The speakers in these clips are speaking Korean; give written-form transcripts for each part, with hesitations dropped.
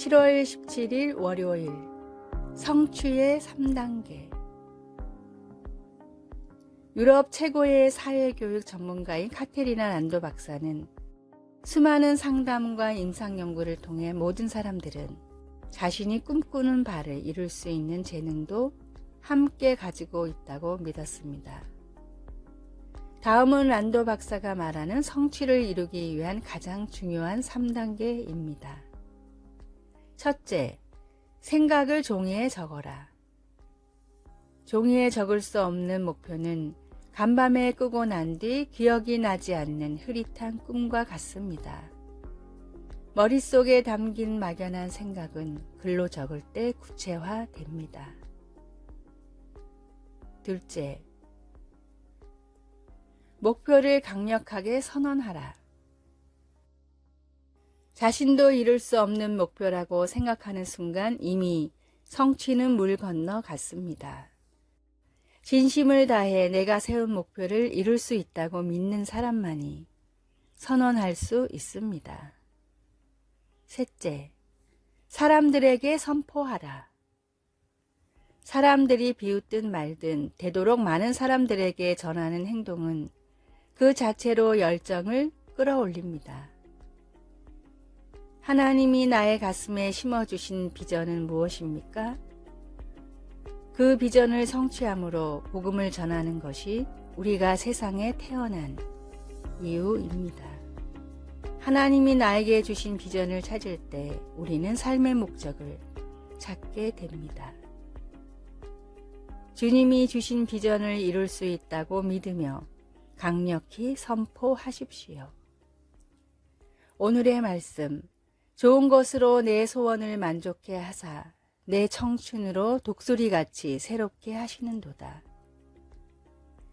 7월 17일 월요일 성취의 3단계. 유럽 최고의 사회교육 전문가인 카테리나 란도 박사는 수많은 상담과 임상 연구를 통해 모든 사람들은 자신이 꿈꾸는 바를 이룰 수 있는 재능도 함께 가지고 있다고 믿었습니다. 다음은 란도 박사가 말하는 성취를 이루기 위한 가장 중요한 3단계입니다. 첫째, 생각을 종이에 적어라. 종이에 적을 수 없는 목표는 간밤에 끄고 난 뒤 기억이 나지 않는 흐릿한 꿈과 같습니다. 머릿속에 담긴 막연한 생각은 글로 적을 때 구체화됩니다. 둘째, 목표를 강력하게 선언하라. 자신도 이룰 수 없는 목표라고 생각하는 순간 이미 성취는 물 건너 갔습니다. 진심을 다해 내가 세운 목표를 이룰 수 있다고 믿는 사람만이 선언할 수 있습니다. 셋째, 사람들에게 선포하라. 사람들이 비웃든 말든 되도록 많은 사람들에게 전하는 행동은 그 자체로 열정을 끌어올립니다. 하나님이 나의 가슴에 심어주신 비전은 무엇입니까? 그 비전을 성취함으로 복음을 전하는 것이 우리가 세상에 태어난 이유입니다. 하나님이 나에게 주신 비전을 찾을 때 우리는 삶의 목적을 찾게 됩니다. 주님이 주신 비전을 이룰 수 있다고 믿으며 강력히 선포하십시오. 오늘의 말씀, 좋은 것으로 내 소원을 만족해 하사 내 청춘으로 독수리같이 새롭게 하시는도다.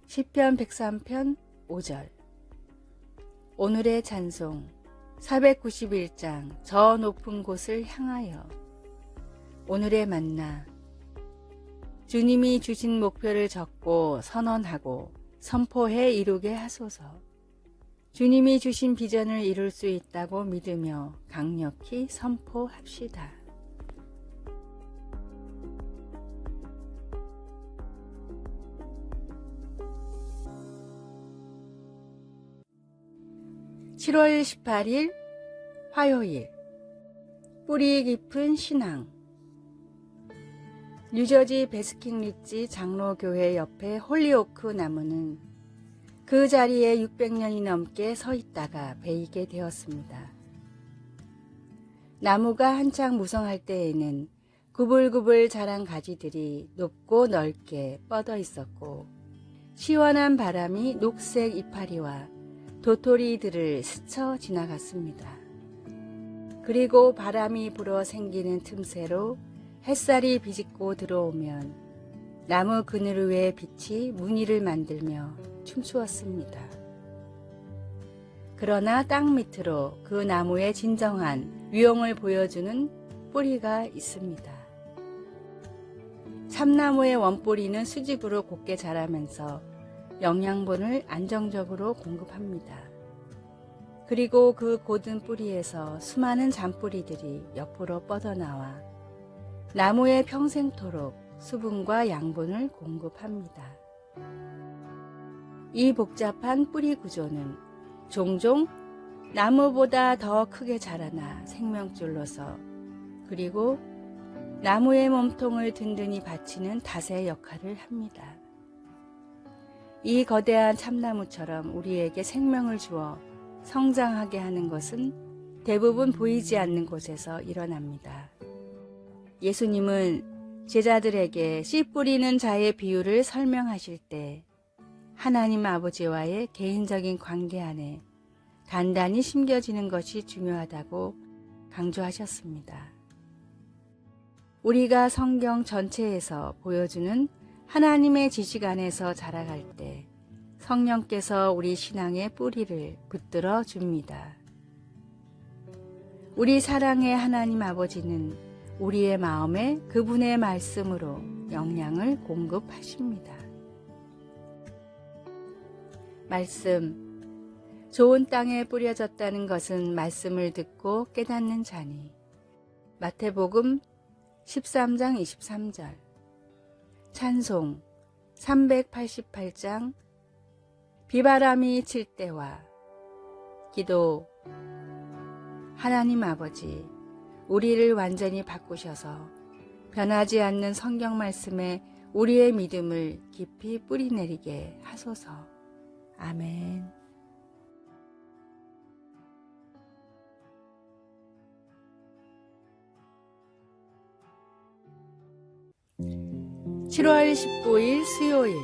시편 103편 5절. 오늘의 찬송 491장 저 높은 곳을 향하여. 오늘의 만나, 주님이 주신 목표를 적고 선언하고 선포해 이루게 하소서. 주님이 주신 비전을 이룰 수 있다고 믿으며 강력히 선포합시다. (7월 18일) 화요일. 뿌리 깊은 신앙. 뉴저지 베스킨리지 장로교회 옆에 홀리오크 나무는 그 자리에 600년이 넘게 서 있다가 베이게 되었습니다. 나무가 한창 무성할 때에는 구불구불 자란 가지들이 높고 넓게 뻗어 있었고 시원한 바람이 녹색 이파리와 도토리들을 스쳐 지나갔습니다. 그리고 바람이 불어 생기는 틈새로 햇살이 비집고 들어오면 나무 그늘 위에 빛이 무늬를 만들며 춤추었습니다. 그러나 땅 밑으로 그 나무의 진정한 위용을 보여주는 뿌리가 있습니다. 참나무의 원뿌리는 수직으로 곧게 자라면서 영양분을 안정적으로 공급합니다. 그리고 그 곧은 뿌리에서 수많은 잔뿌리들이 옆으로 뻗어나와 나무에 평생토록 수분과 양분을 공급합니다. 이 복잡한 뿌리 구조는 종종 나무보다 더 크게 자라나 생명줄로서 그리고 나무의 몸통을 든든히 받치는 닷의 역할을 합니다. 이 거대한 참나무처럼 우리에게 생명을 주어 성장하게 하는 것은 대부분 보이지 않는 곳에서 일어납니다. 예수님은 제자들에게 씨 뿌리는 자의 비유를 설명하실 때 하나님 아버지와의 개인적인 관계 안에 단단히 심겨지는 것이 중요하다고 강조하셨습니다. 우리가 성경 전체에서 보여주는 하나님의 지식 안에서 자라갈 때 성령께서 우리 신앙의 뿌리를 붙들어 줍니다. 우리 사랑의 하나님 아버지는 우리의 마음에 그분의 말씀으로 영양을 공급하십니다. 말씀. 좋은 땅에 뿌려졌다는 것은 말씀을 듣고 깨닫는 자니 마태복음 13장 23절, 찬송 388장 비바람이 칠 때와 기도. 하나님 아버지, 우리를 완전히 바꾸셔서 변하지 않는 성경 말씀에 우리의 믿음을 깊이 뿌리내리게 하소서. 아멘. 7월 19일 수요일.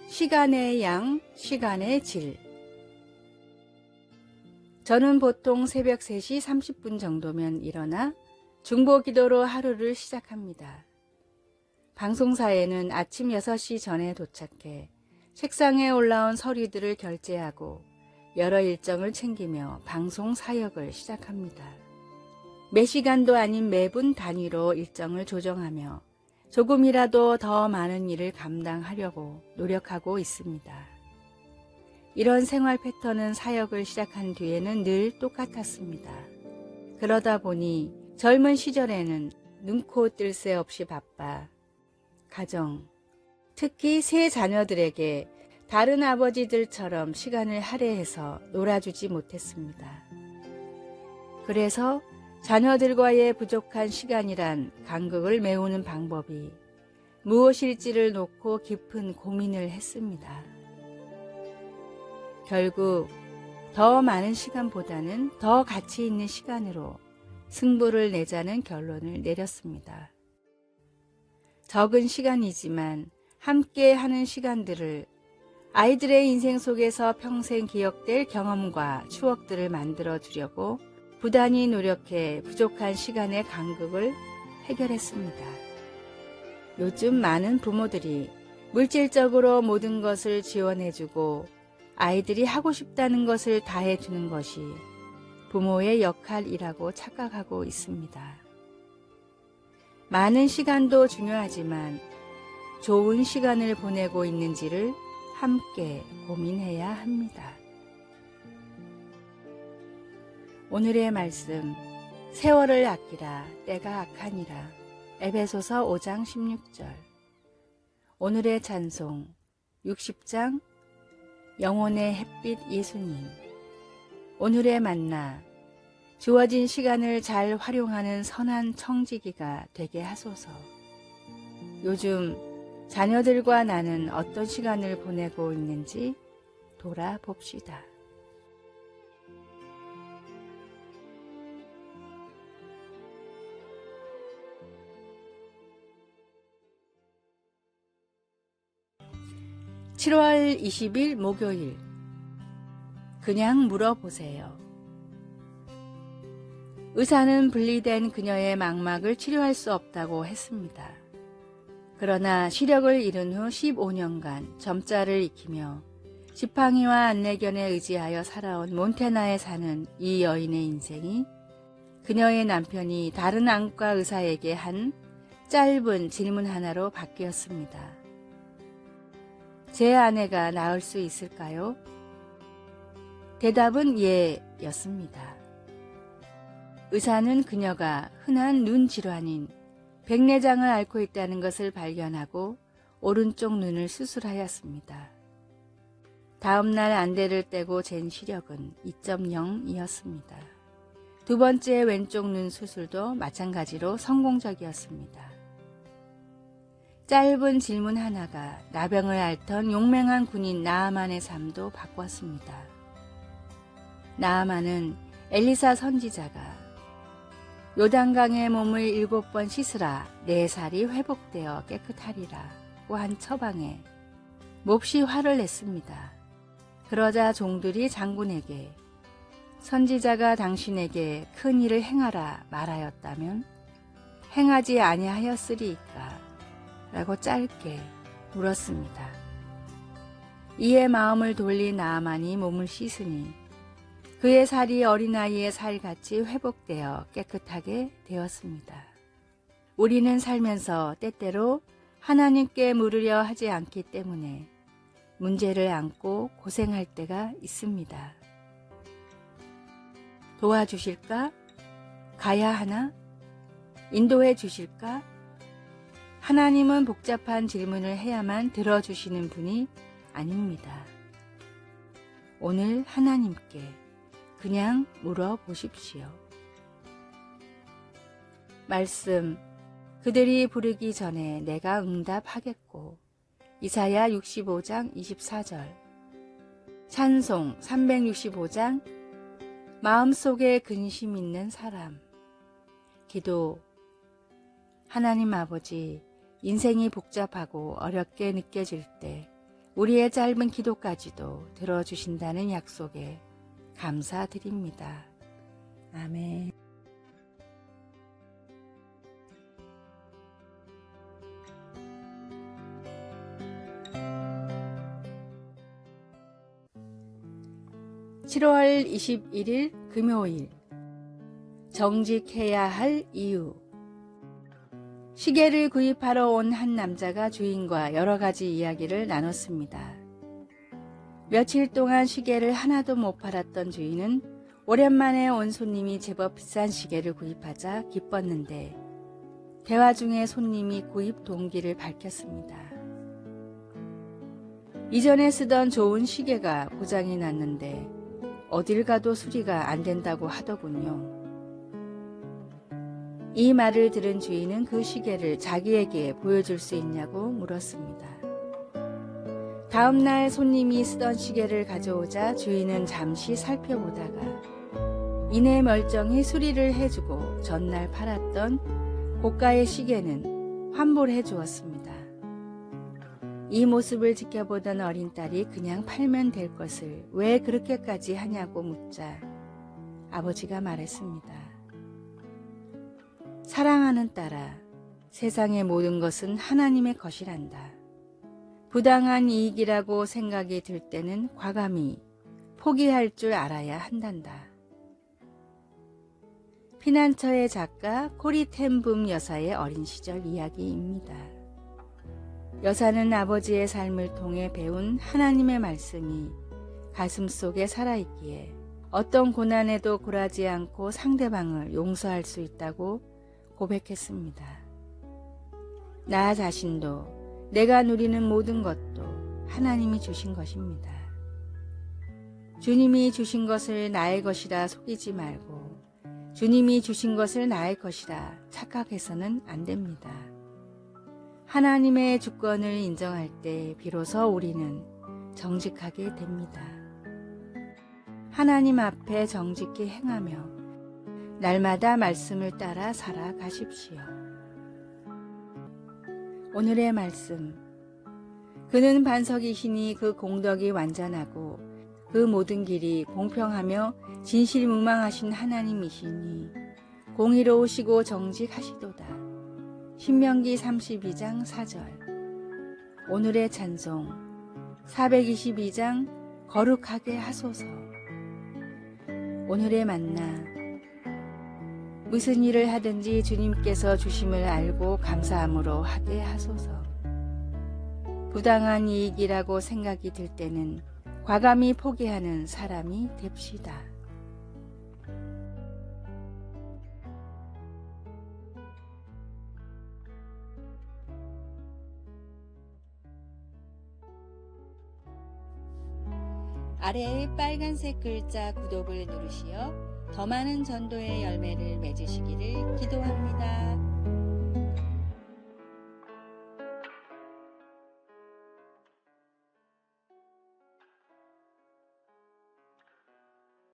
시간의 양, 시간의 질. 저는 보통 새벽 3시 30분 정도면 일어나 중보기도로 하루를 시작합니다. 방송사에는 아침 6시 전에 도착해 책상에 올라온 서류들을 결제하고 여러 일정을 챙기며 방송 사역을 시작합니다. 매 시간도 아닌 매분 단위로 일정을 조정하며 조금이라도 더 많은 일을 감당하려고 노력하고 있습니다. 이런 생활 패턴은 사역을 시작한 뒤에는 늘 똑같았습니다. 그러다 보니 젊은 시절에는 눈코 뜰 새 없이 바빠 가정, 특히 세 자녀들에게 다른 아버지들처럼 시간을 할애해서 놀아주지 못했습니다. 그래서 자녀들과의 부족한 시간이란 간극을 메우는 방법이 무엇일지를 놓고 깊은 고민을 했습니다. 결국 더 많은 시간보다는 더 가치 있는 시간으로 승부를 내자는 결론을 내렸습니다. 적은 시간이지만 함께 하는 시간들을 아이들의 인생 속에서 평생 기억될 경험과 추억들을 만들어 주려고 부단히 노력해 부족한 시간의 간극을 해결했습니다. 요즘 많은 부모들이 물질적으로 모든 것을 지원해주고 아이들이 하고 싶다는 것을 다 해주는 것이 부모의 역할이라고 착각하고 있습니다. 많은 시간도 중요하지만 좋은 시간을 보내고 있는지를 함께 고민해야 합니다. 오늘의 말씀, 세월을 아끼라 때가 악하니라. 에베소서 5장 16절. 오늘의 찬송, 60장 영혼의 햇빛 예수님. 오늘의 만나, 주어진 시간을 잘 활용하는 선한 청지기가 되게 하소서. 요즘 자녀들과 나는 어떤 시간을 보내고 있는지 돌아봅시다. (7월 20일) 목요일. 그냥 물어보세요. 의사는 분리된 그녀의 망막을 치료할 수 없다고 했습니다. 그러나 시력을 잃은 후 15년간 점자를 익히며 지팡이와 안내견에 의지하여 살아온 몬태나에 사는 이 여인의 인생이 그녀의 남편이 다른 안과 의사에게 한 짧은 질문 하나로 바뀌었습니다. 제 아내가 나을 수 있을까요? 대답은 예였습니다. 의사는 그녀가 흔한 눈 질환인 백내장을 앓고 있다는 것을 발견하고 오른쪽 눈을 수술하였습니다. 다음 날 안대를 떼고 잰 시력은 2.0이었습니다. 두 번째 왼쪽 눈 수술도 마찬가지로 성공적이었습니다. 짧은 질문 하나가 나병을 앓던 용맹한 군인 나아만의 삶도 바꿨습니다. 나아만은 엘리사 선지자가 요단강에 몸을 7번 씻으라 내 살이 회복되어 깨끗하리라고 한 처방에 몹시 화를 냈습니다. 그러자 종들이 장군에게 선지자가 당신에게 큰 일을 행하라 말하였다면 행하지 아니하였으리이까? 라고 짧게 물었습니다. 이에 마음을 돌린 나아만이 몸을 씻으니 그의 살이 어린아이의 살같이 회복되어 깨끗하게 되었습니다. 우리는 살면서 때때로 하나님께 물으려 하지 않기 때문에 문제를 안고 고생할 때가 있습니다. 도와주실까? 가야 하나? 인도해 주실까? 하나님은 복잡한 질문을 해야만 들어주시는 분이 아닙니다. 오늘 하나님께 그냥 물어보십시오. 말씀, 그들이 부르기 전에 내가 응답하겠고. 이사야 65장 24절. 찬송 365장 마음속에 근심 있는 사람. 기도. 하나님 아버지, 인생이 복잡하고 어렵게 느껴질 때 우리의 짧은 기도까지도 들어주신다는 약속에 감사드립니다. 아멘. (7월 21일) 금요일. 정직해야 할 이유. 시계를 구입하러 온 한 남자가 주인과 여러 가지 이야기를 나눴습니다. 며칠 동안 시계를 하나도 못 팔았던 주인은 오랜만에 온 손님이 제법 비싼 시계를 구입하자 기뻤는데, 대화 중에 손님이 구입 동기를 밝혔습니다. 이전에 쓰던 좋은 시계가 고장이 났는데 어딜 가도 수리가 안 된다고 하더군요. 이 말을 들은 주인은 그 시계를 자기에게 보여줄 수 있냐고 물었습니다. 다음 날 손님이 쓰던 시계를 가져오자 주인은 잠시 살펴보다가 이내 멀쩡히 수리를 해주고 전날 팔았던 고가의 시계는 환불해 주었습니다. 이 모습을 지켜보던 어린 딸이 그냥 팔면 될 것을 왜 그렇게까지 하냐고 묻자 아버지가 말했습니다. 사랑하는 딸아, 세상의 모든 것은 하나님의 것이란다. 부당한 이익이라고 생각이 들 때는 과감히 포기할 줄 알아야 한단다. 피난처의 작가 코리 텐붐 여사의 어린 시절 이야기입니다. 여사는 아버지의 삶을 통해 배운 하나님의 말씀이 가슴속에 살아있기에 어떤 고난에도 굴하지 않고 상대방을 용서할 수 있다고 고백했습니다. 나 자신도 내가 누리는 모든 것도 하나님이 주신 것입니다. 주님이 주신 것을 나의 것이라 속이지 말고 주님이 주신 것을 나의 것이라 착각해서는 안 됩니다. 하나님의 주권을 인정할 때 비로소 우리는 정직하게 됩니다. 하나님 앞에 정직히 행하며 날마다 말씀을 따라 살아가십시오. 오늘의 말씀. 그는 반석이시니 그 공덕이 완전하고 그 모든 길이 공평하며 진실무망하신 하나님이시니 공의로우시고 정직하시도다. 신명기 32장 4절. 오늘의 찬송 422장 거룩하게 하소서. 오늘의 만나. 무슨 일을 하든지 주님께서 주심을 알고 감사함으로 하게 하소서. 부당한 이익이라고 생각이 들 때는 과감히 포기하는 사람이 됩시다. 아래의 빨간색 글자 구독을 누르시어 더 많은 전도의 열매를 맺으시기를 기도합니다.